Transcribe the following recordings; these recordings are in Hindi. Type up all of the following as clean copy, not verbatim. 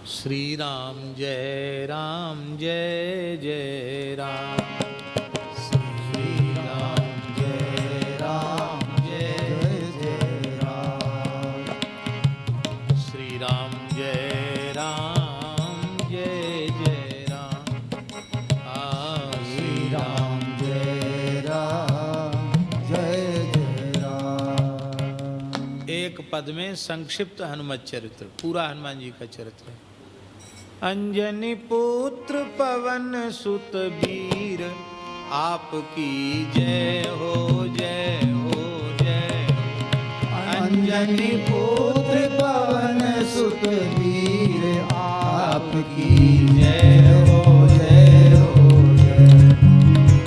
श्री राम जय जय राम। श्री राम जय जय राम। श्री राम जय जय राम। श्री राम जय जय राम। एक पद में संक्षिप्त हनुमत चरित्र, पूरा हनुमान जी का चरित्र है। अंजनी पुत्र पवन सुत वीर, आपकी जय हो जय हो जय। अंजनी पुत्र पवन सुत वीर, आपकी जय हो जय हो जय।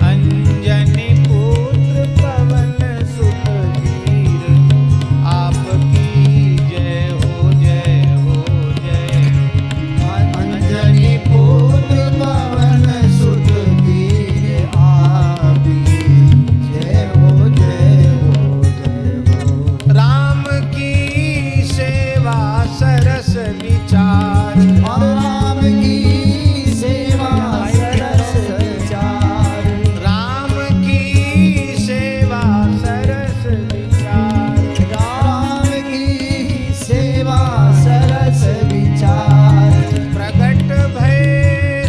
अंजनी पुत्र पवन सुत वीर, आपकी जय हो जय हो जय। अंजनी पुत्र पवन सुत वीर, आपकी जय हो जय हो जय हो। राम की सेवा सरस विचार, और राम की सेवा सरस विचार। राम की सेवा सरस विचार। राम की सेवा सरस विचार। प्रगट भय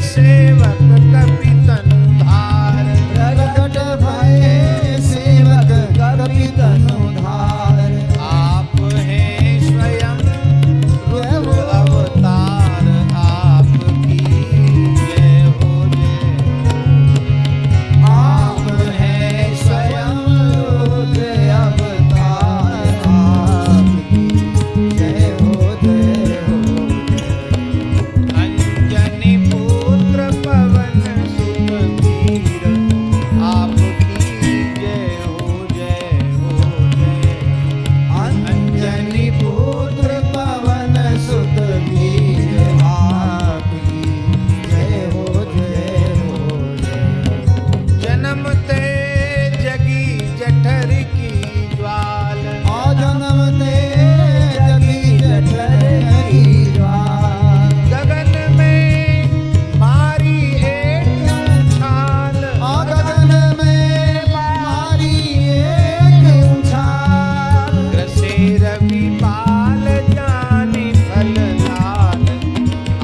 सेवक कपि तनु धार, प्रगट भय सेवक कपि तनु धार। आप हैं स्वयं रुद्र अवतार, आपकी जय हो जय। आप हैं स्वयं रुद्र अवतार, आपकी जय हो जय हो जय। अंजनी पुत्र पवन सुत वीर, आपकी जय हो जय हो जय। अंजनी पुत्र पवन सुत वीर, आपकी जय हो जय हो जय। जन्मते जगी जठर की ज्वाल, जन्मते जगी जठर की ज्वाल। गगन में मारी एक उछाल, गगन में मारी एक उछाल। ग्रसे रवि पाल जानी फल लाल,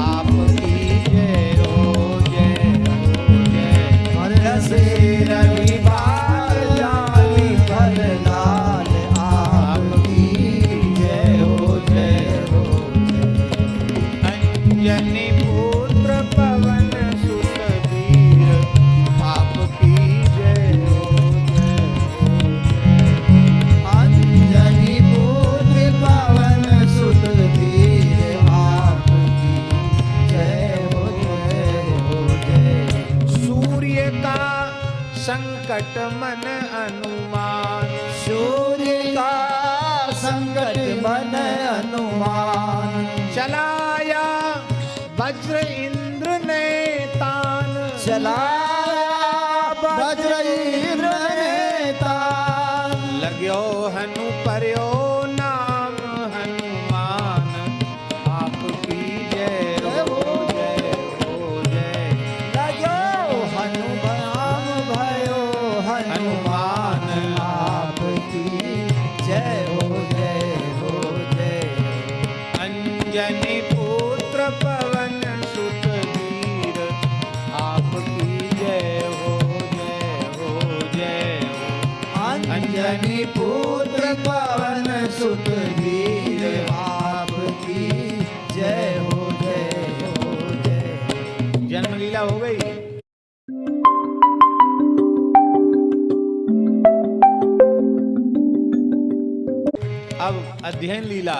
आपकी जय हो जय हो जय। रसे रवि बाल जानी फल लाल, आपकी जय हो जय हो जय। अंजनी पुत्र पवन सुत वीर, आपकी जय हो जय हो जय। अंजनी पुत्र पवन सुत वीर, आपकी जय हो जय। सूर्य का संकट मन अनुमान, सूर्य का संकट मन अनुमान। चलाया वज्र इंद्र ने तान, चलाया वज्र इंद्र ने तान। लाग्यो हनु पर्यो नाम हनुमान, आपकी जय हो जय हो जय। लाग्यो हनुमान भयो हनुमान, आपकी जय हो जय। अंजनी पुत्र पवन सुत वीर, आपकी जय हो जय हो। अंजनी पुत्र पवन सुत वीर, आपकी जय हो जय। जन्म लीला हो गई। अब अध्ययन लीला।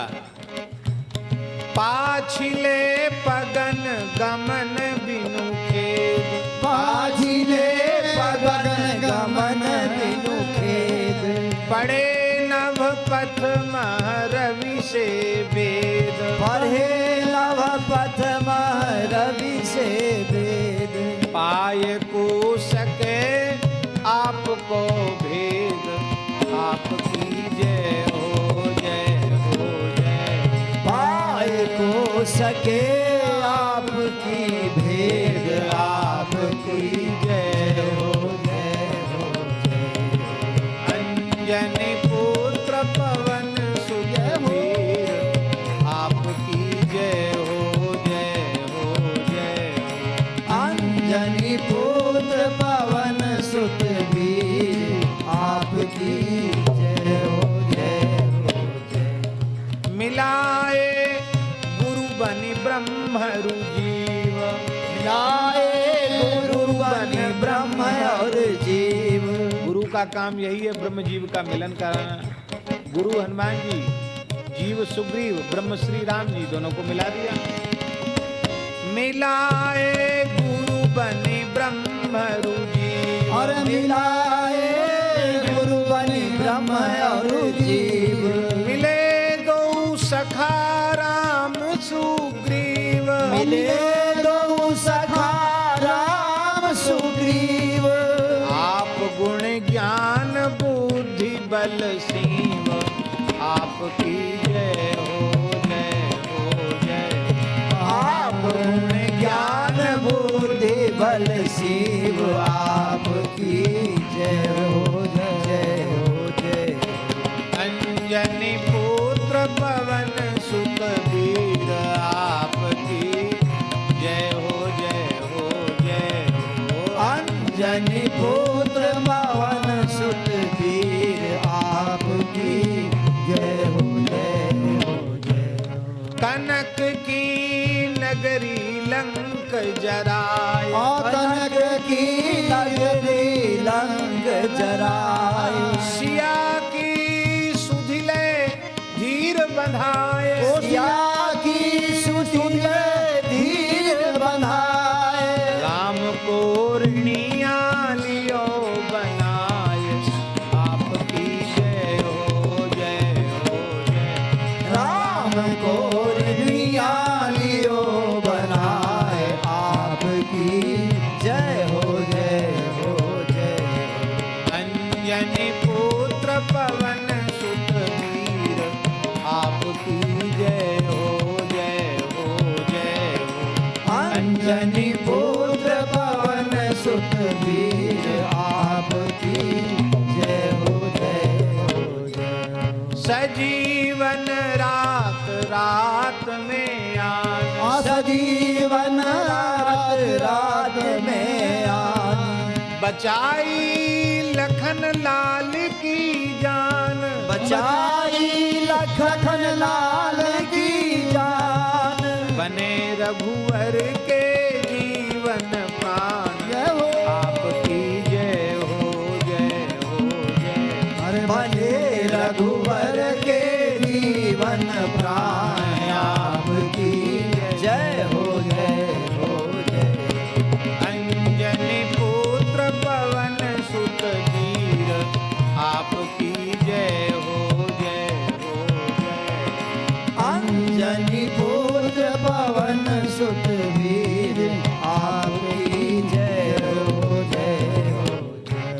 पाछिले पगन गमन बिनु खेद, पाछिले पगन गमन बिनु खेद। पढ़े नभ पथ रवि से वेद, पढ़े नभ पथ रवि से वेद। पाय को सके आपको भेद, आपकी जय हो जय हो जय। पाय को सके की भेद आपकी जय हो जय हो जय हो। अंजनी पुत्र पवन सुत वीर आपकी जय हो जय हो जय हो। अंजनी पुत्र पवन सुत वीर आपकी जय हो जय हो जय। मिलाए गुरु बनि ब्रह्म जीव, मिलाए गुरु बनि ब्रह्म और जीव। गुरु का काम यही है, ब्रह्म जीव का मिलन कराना। गुरु हनुमान जी, जीव सुग्रीव, ब्रह्म श्री राम जी दोनों को मिला दिया। मिलाए गुरु बने ब्रह्म जीव, और मिलाए गुरु बनि ब्रह्म और जीव। मिले दो सखा राम सुग्रीव, मिले दो सखा राम सुग्रीव। आप गुण ज्ञान बुद्धि बल सीव आपकी जय हो जय हो जय। आप गुण ज्ञान बुद्धि बल शिव आपकी जय हो जय हो जय। अंजनी पुत्र पवन सुत वीर आपकी जय हो जय हो जय हो। अंजनी पुत्र पवन सुत वीर आपकी जय हो जय हो जय हो। कनक की नगरी लंक जराय, कनक की नगरी लंक जराय। सिया की सुधिले धीर बंधाए, सिया की सुधिले धीर बंधाए। राम को ऋणिया लियो बनाए आपकी जय हो जय हो जय। राम को ऋणिया लियो बनाए आपकी जय हो जय हो जय हो। अंजनी पुत्र पवन सुत वीर आपकी जय हो जय हो जय हो। अंजनी पुत्र पवन सुत वीर आपकी जय हो जय हो जय। सजीवन रात रात में आन, सजीवन रात रात में आन। बचाई लखन लाल की जान, बचाई लखन लाल की जान। बने रघुवर के जीवन प्राण जय हो आपकी जय हो जय हो जय। अरे बने रघुवर के जीवन प्राण आपकी जय हो जय हो जय। अंजनी पुत्र पवन सुत वीर आपकी जय हो जय हो जय। अंजनी पुत्र पवन सुत वीर आपकी जय हो जय हो जय।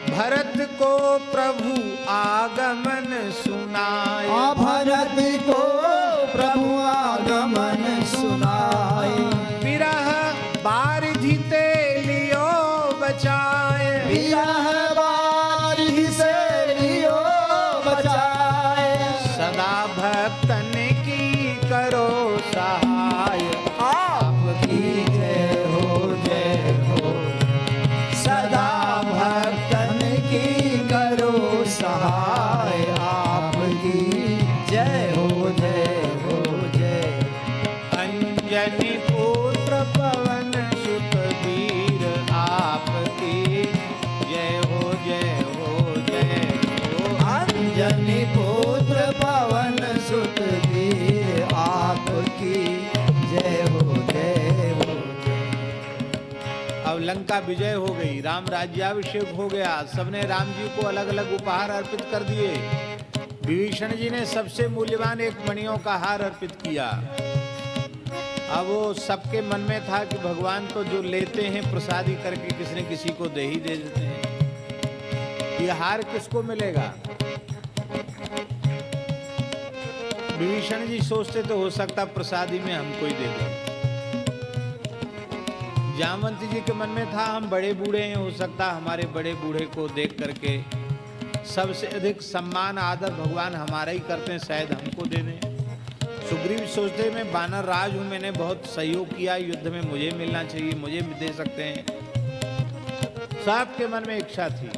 भरत को प्रभु आगमन सुनाए, भरत को प्रभु आगमन सुनाए। विरह बारिधि ते लियो बचाए, विरह बारिधि से लियो बचाए। सदा भक्तन की करो सहाय आपकी जय हो जय हो। सदा भक्तन की करो सहाय आपकी जय हो जय हो जय। अंजनी पुत्र पवन सुत वीर आपकी जय हो जय हो जय हो। अंजनी पुत्र पवन सुत वीर आपकी जय हो जय हो जय। अब लंका विजय हो गई, राम राज्याभिषेक हो गया, सबने राम जी को अलग अलग उपहार अर्पित कर दिए। विभीषण जी ने सबसे मूल्यवान एक मणियों का हार अर्पित किया। अब वो सबके मन में था कि भगवान तो जो लेते हैं प्रसादी करके किसी न किसी को दे ही दे देते हैं, ये हार किसको मिलेगा। विभीषण जी सोचते तो हो सकता प्रसादी में हमको ही दे दो। जामवंती जी के मन में था हम बड़े बूढ़े हैं, हो सकता हमारे बड़े बूढ़े को देख करके सबसे अधिक सम्मान आदर भगवान हमारा ही करते हैं, शायद हमको दे दें। सुग्रीव सोचते मैं बानर राज हूं, मैंने बहुत सहयोग किया युद्ध में, मुझे मिलना चाहिए, मुझे भी दे सकते हैं। सबके मन में इच्छा थी,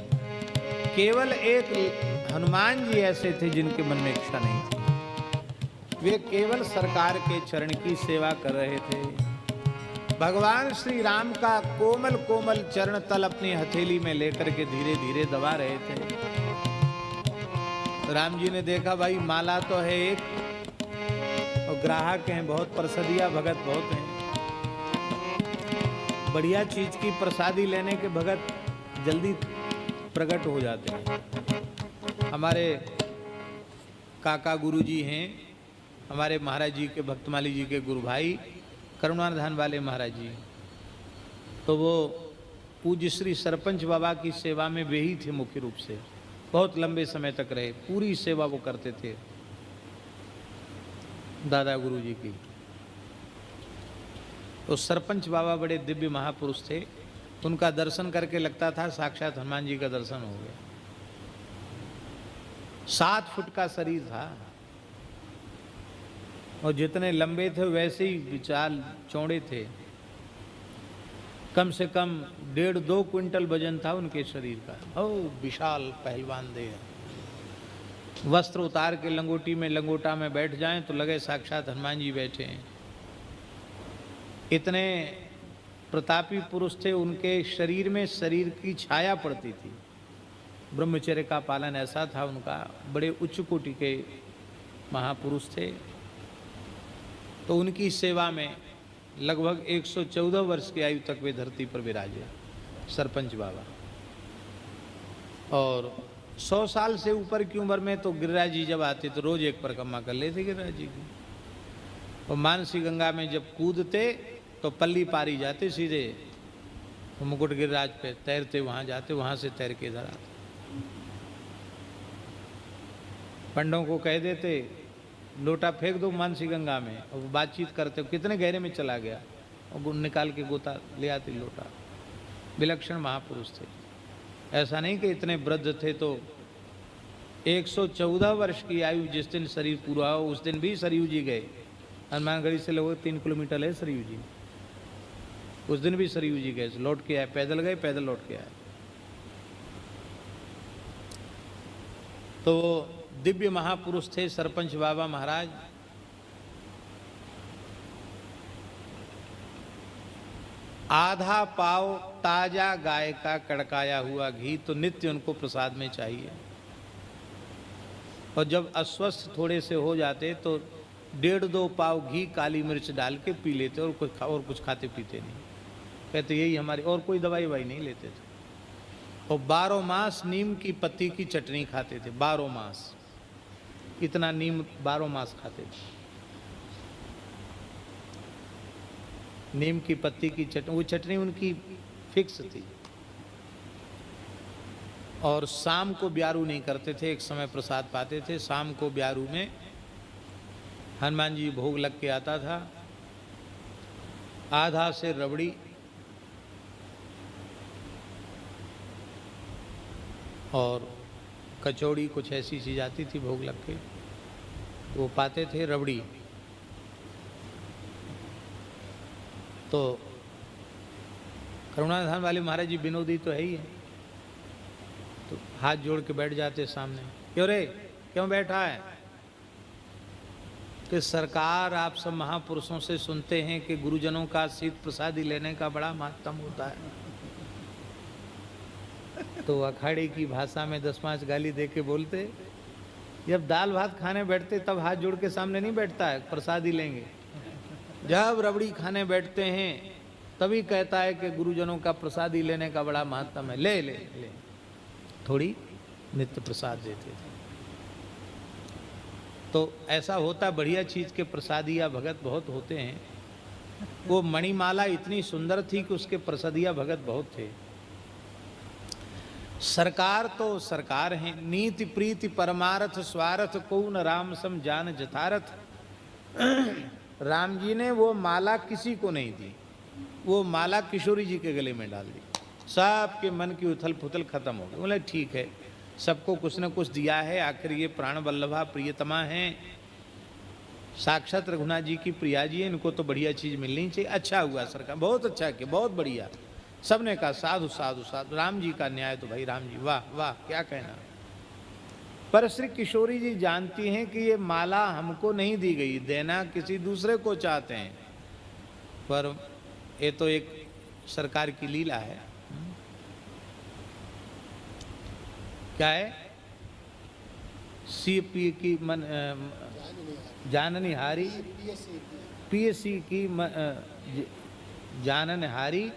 केवल एक हनुमान जी ऐसे थे जिनके मन में इच्छा नहीं थी। वे केवल सरकार के चरण की सेवा कर रहे थे। भगवान श्री राम का कोमल कोमल चरण तल अपनी हथेली में लेकर के धीरे धीरे दबा रहे थे। राम जी ने देखा भाई माला तो है एक और ग्राहक हैं बहुत, प्रसादिया भगत बहुत हैं, बढ़िया चीज की प्रसादी लेने के भगत जल्दी प्रकट हो जाते हैं। हमारे काका गुरु जी हैं, हमारे महाराज जी के भक्तमाली जी के गुरु भाई करुणाधान वाले महाराज जी, तो वो पूज्य श्री सरपंच बाबा की सेवा में वे ही थे मुख्य रूप से, बहुत लंबे समय तक रहे, पूरी सेवा वो करते थे दादा गुरु जी की। तो सरपंच बाबा बड़े दिव्य महापुरुष थे, उनका दर्शन करके लगता था साक्षात हनुमान जी का दर्शन हो गया। 7 फुट का शरीर था और जितने लंबे थे वैसे ही विशाल चौड़े थे। कम से कम 1.5-2 क्विंटल वजन था उनके शरीर का। ओ विशाल पहलवान देह। वस्त्र उतार के लंगोटी में लंगोटा में बैठ जाएं तो लगे साक्षात हनुमान जी बैठे हैं। इतने प्रतापी पुरुष थे, उनके शरीर में शरीर की छाया पड़ती थी। ब्रह्मचर्य का पालन ऐसा था उनका, बड़े उच्च कोटि के महापुरुष थे। तो उनकी सेवा में लगभग 114 वर्ष की आयु तक वे धरती पर विराजे सरपंच बाबा। और 100 साल से ऊपर की उम्र में तो गिरिराज जी जब आते तो रोज एक परिक्रमा कर लेते गिरिराज जी की। और मानसी गंगा में जब कूदते तो पल्ली पारी जाते सीधे मुकुट गिरिराज पे, तैरते वहां जाते, वहां से तैर के इधर आते। पंडों को कह देते लोटा फेंक दो मानसी गंगा में, और वो बातचीत करते कितने गहरे में चला गया और निकाल के गोता ले आते लोटा। विलक्षण महापुरुष थे। ऐसा नहीं कि इतने वृद्ध थे तो 114 वर्ष की आयु जिस दिन शरीर पूरा हो उस दिन भी सरयू जी गए। हनुमानगढ़ी से लगभग 3 किलोमीटर है सरयू जी, उस दिन भी सरयू जी गए, लौट के आए, पैदल गए पैदल लौट के आए। तो दिव्य महापुरुष थे सरपंच बाबा महाराज। आधा पाव ताजा गाय का कड़काया हुआ घी तो नित्य उनको प्रसाद में चाहिए। और जब अस्वस्थ थोड़े से हो जाते तो 1.5-2 पाव घी काली मिर्च डाल के पी लेते और कुछ खाते पीते नहीं। कहते यही हमारी, और कोई दवाई वाई नहीं लेते थे। और 12 मास नीम की पत्ती की चटनी खाते थे, 12 मास, इतना नीम 12 मास खाते थे। नीम की पत्ती की चटनी, वो चटनी उनकी फिक्स थी। और शाम को ब्यारू नहीं करते थे, एक समय प्रसाद पाते थे, शाम को ब्यारू में हनुमान जी भोग लग के आता था। आधा से रबड़ी और कचौड़ी कुछ ऐसी चीज आती थी भोग लग के, वो पाते थे रबड़ी। तो करुणाधान वाले महाराज जी विनोदी तो है ही है, तो हाथ जोड़ के बैठ जाते सामने। क्यों रे, क्यों बैठा है? कि सरकार आप सब महापुरुषों से सुनते हैं कि गुरुजनों का शीत प्रसादी लेने का बड़ा महत्व होता है। तो अखाड़े की भाषा में 10-5 गाली दे के बोलते, जब दाल भात खाने बैठते तब हाथ जोड़ के सामने नहीं बैठता है प्रसादी लेंगे, जब रबड़ी खाने बैठते हैं तभी कहता है कि गुरुजनों का प्रसादी लेने का बड़ा महत्व है, ले ले ले। थोड़ी नित्य प्रसाद देते थे। तो ऐसा होता, बढ़िया चीज के प्रसादिया भगत बहुत होते हैं। वो मणिमाला इतनी सुंदर थी कि उसके प्रसादिया भगत बहुत थे। सरकार तो सरकार है, नीति प्रीति परमार्थ स्वार्थ कौन राम सम जान जथारथ। राम जी ने वो माला किसी को नहीं दी, वो माला किशोरी जी के गले में डाल दी। सबके मन की उथल पुथल खत्म हो गई। बोले ठीक है, सबको कुछ न कुछ दिया है, आखिर ये प्राण वल्लभा प्रियतमा हैं, साक्षात रघुनाथ जी की प्रिया जी है, इनको तो बढ़िया चीज़ मिलनी चाहिए। अच्छा हुआ सरकार, बहुत अच्छा किया, बहुत बढ़िया। सबने कहा साधु साधु साधु, राम जी का न्याय तो भाई राम जी, वाह वाह, क्या कहना। पर श्री किशोरी जी जानती हैं कि ये माला हमको नहीं दी गई, देना किसी दूसरे को चाहते हैं, पर ये तो एक सरकार की लीला है। क्या है? सीपी की मन जाननी हारी, पीएससी की जानन हारी,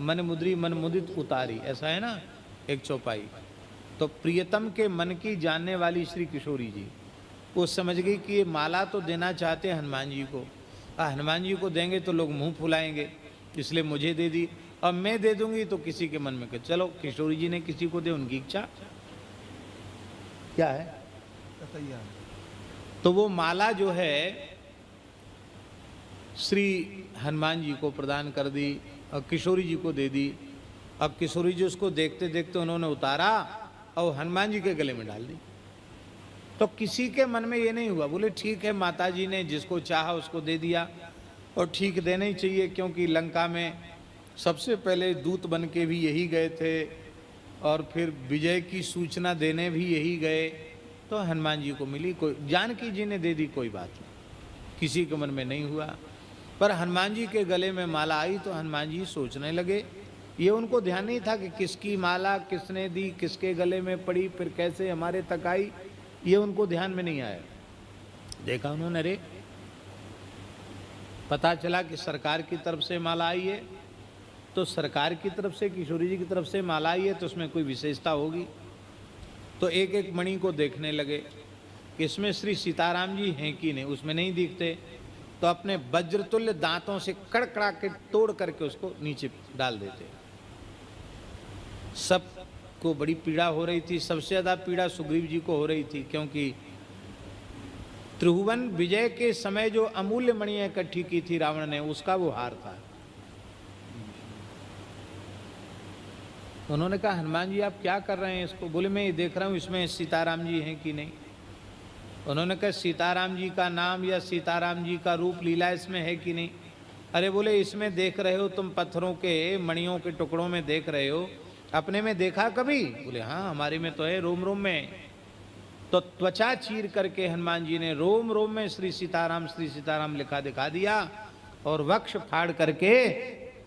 मन मुद्री मन मुदित उतारी, ऐसा है ना एक चौपाई। तो प्रियतम के मन की जानने वाली श्री किशोरी जी वो समझ गई कि ये माला तो देना चाहते हैं हनुमान जी को, हनुमान जी को देंगे तो लोग मुंह फुलाएंगे, इसलिए मुझे दे दी, और मैं दे दूंगी तो किसी के मन में कहे चलो किशोरी जी ने किसी को दे, उनकी इच्छा क्या है। तो वो माला जो है श्री हनुमान जी को प्रदान कर दी और किशोरी जी को दे दी। अब किशोरी जी उसको देखते देखते उन्होंने उतारा और हनुमान जी के गले में डाल दी। तो किसी के मन में ये नहीं हुआ, बोले ठीक है, माता जी ने जिसको चाहा उसको दे दिया, और ठीक देना ही चाहिए, क्योंकि लंका में सबसे पहले दूत बन के भी यही गए थे और फिर विजय की सूचना देने भी यही गए, तो हनुमान जी को मिली। कोई जानकी जी ने दे दी, कोई बात नहीं, किसी के मन में नहीं हुआ। पर हनुमान जी के गले में माला आई तो हनुमान जी सोचने लगे, ये उनको ध्यान नहीं था कि किसकी माला किसने दी, किसके गले में पड़ी, फिर कैसे हमारे तक आई, ये उनको ध्यान में नहीं आया। देखा उन्होंने, अरे पता चला कि सरकार की तरफ से माला आई है, तो सरकार की तरफ से, किशोरी जी की तरफ से माला आई है तो उसमें कोई विशेषता होगी। तो एक एक मणि को देखने लगे कि इसमें श्री सीताराम जी हैं कि नहीं, उसमें नहीं दिखते, तो अपने वज्रतुल्य दांतों से कड़कड़ा के तोड़ करके उसको नीचे डाल देते। सबको बड़ी पीड़ा हो रही थी, सबसे ज़्यादा पीड़ा सुग्रीव जी को हो रही थी, क्योंकि त्रिभुवन विजय के समय जो अमूल्य मणियां इकट्ठी की थी रावण ने, उसका वो हार था। उन्होंने कहा हनुमान जी आप क्या कर रहे हैं इसको? बोले मैं ये देख रहा हूँ इसमें सीताराम जी हैं कि नहीं। उन्होंने कहा सीताराम जी का नाम या सीताराम जी का रूप लीला इसमें है कि नहीं? अरे बोले इसमें देख रहे हो तुम, पत्थरों के मणियों के टुकड़ों में देख रहे हो, अपने में देखा कभी? बोले हाँ हमारे में तो है, रोम रोम में। तो त्वचा चीर करके हनुमान जी ने रोम रोम में श्री सीताराम लिखा दिखा दिया, और वक्ष फाड़ करके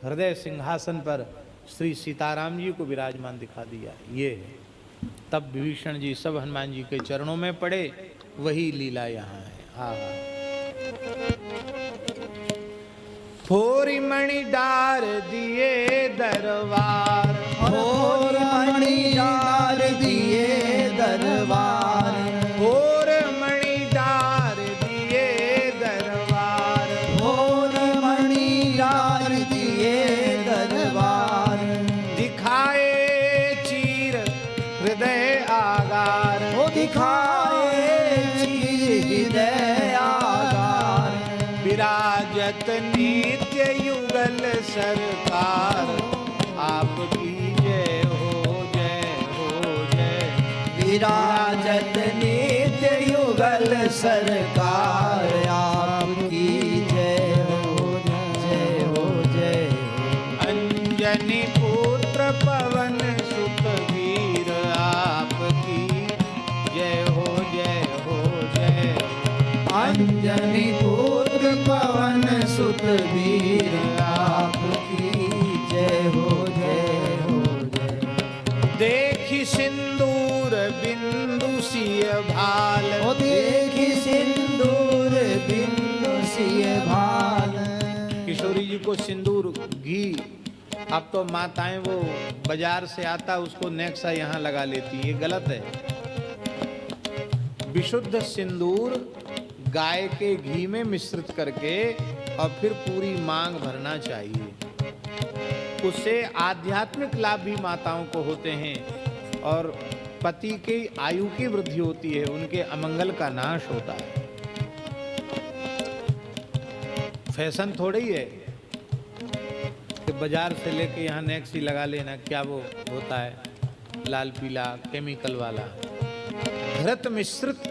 हृदय सिंहासन पर श्री सीताराम जी को विराजमान दिखा दिया। ये तब विभीषण जी सब हनुमान जी के चरणों में पड़े, वही लीला यहाँ है। हाँ फोरी मणि डार दिए दरबार, फोर मणि डार दिए दरबार, फोर मणि डार दिए दरबार, फोर मणि डार दिए दरबार, दिखाए चीर हृदय आगार, वो दिखाए चीर हृदय आगार, विराजत नित्य युगल सरकार, आपकी जय हो जय हो जय। विराजत नित्य युगल सरकार, आपकी जय हो जय हो जय। अंजनी पुत्र पवन सुत वीर, आपकी जय हो जय हो जय। अंजनी पुत्र पवन सुत वीर, आपकी जय हो जय हो जय। देखी सिंदूर बिंदु सिय भाल, ओ देखी सिंदूर बिंदु सिय भाल। किशोरी जी को सिंदूर घी, अब तो माताएं वो बाजार से आता उसको नेक्सा यहाँ लगा लेती, ये गलत है। विशुद्ध सिंदूर गाय के घी में मिश्रित करके और फिर पूरी मांग भरना चाहिए। उससे आध्यात्मिक लाभ भी माताओं को होते हैं और पति की आयु की वृद्धि होती है, उनके अमंगल का नाश होता है। फैशन थोड़ी है बाजार से लेके यहाँ नेक्स्ट ही लगा लेना, क्या वो होता है लाल पीला केमिकल वाला, घृत मिश्रित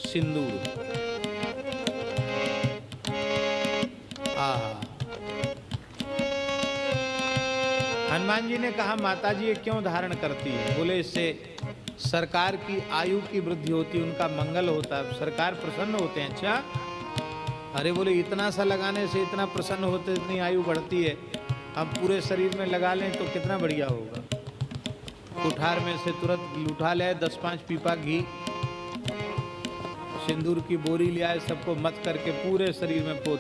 सिंदूर। हनुमान जी ने कहा माता जी ये क्यों धारण करती है? बोले इससे सरकार की आयु की वृद्धि होती है, उनका मंगल होता है, सरकार प्रसन्न होते हैं। अच्छा, अरे बोले इतना सा लगाने से इतना प्रसन्न होते, इतनी आयु बढ़ती है, हम पूरे शरीर में लगा लें तो कितना बढ़िया होगा। कुठार में से तुरंत उठा ले 10-5 पीपा घी, सिंदूर की बोरी ले आए, सबको मत करके पूरे शरीर में पोत।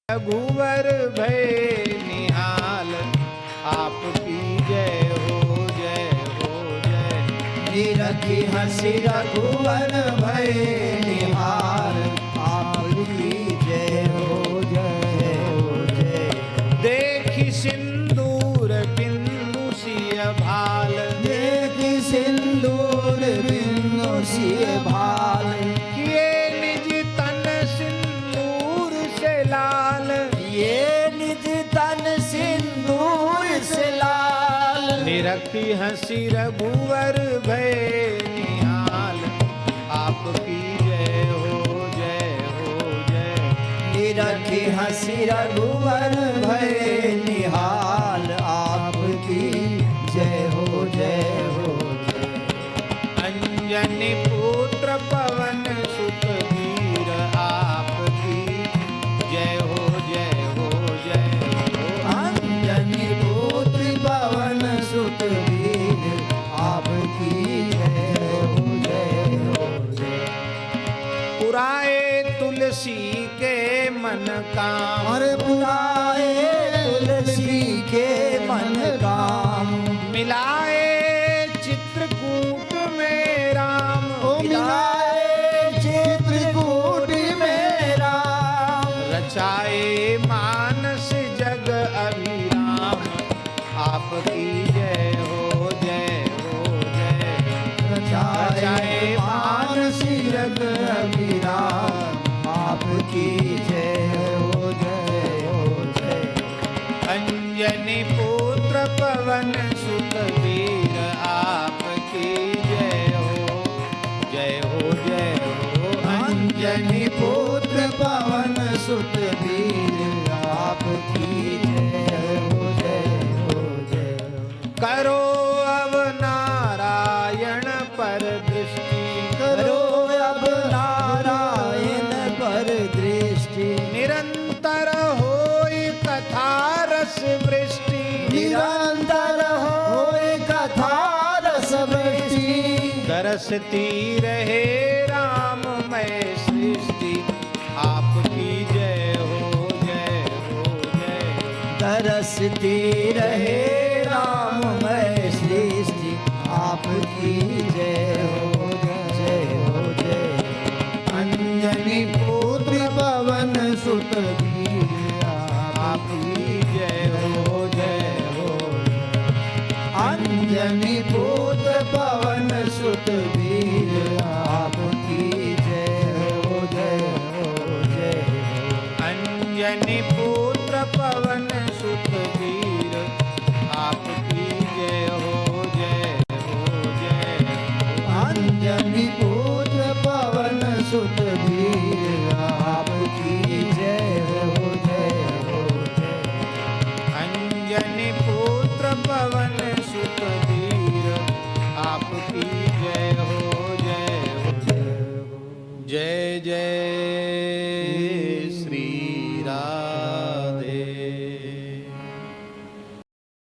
रघुवर भय निहाल, आपकी जय हो जय हो जय। निरखी हंसी रघुवर भय निहाल, आपकी जय हो जय। देखी सिंदूर बिंदु सिय भाल, देखी सिंदूर बिंदु सिय भाल, किए निज तन सिंदूर से लाल, ये निज तन सिंदूर से लाल। निरखी हंसी रघुवर भय निहाल, आपकी जय हो जय। निरखी हंसी रघुवर भय निहाल, आपकी जय हो जय। अंजनी पुत्र पवन सुत वीर, आपकी जय हो जय। अंजनी पुत्र पवन सुत वीर, आपकी जय हो जय। पुराए तुलसी के मन काम, और पुराए तुलसी के मन काम, मिलाए चित्रकूट में राम, मिलाए चित्रकूट में राम। रचाए मानस जग अभिराम, आपकी जय हो जय। रचाए मानस जग अभिराम, आपकी जय हो जय। अंजनी पुत्र पवन सुत वीर, आपकी जय हो जय। अंजनी पुत्र पवन सुत वीर, आपकी जय हो जय। करो अब नारायण पर दृष्टि, करो अब नारायण पर दृष्टि, निरंतर होई कथा रस वृष्टि, निरंतर होए कथा रस वृष्टि। दरसती रहे राममय सृष्टि, आपकी जय हो जय। तरसती रहे राममय सृष्टि, आपकी जय हो जय। अंजनी पुत्र पवन सुत वीर, आपकी जय हो जय। अंजनी पुत्र पवन सुत वीर, आपकी जय हो जय। अंजनी पुत्र पवन सुत वीर, आपकी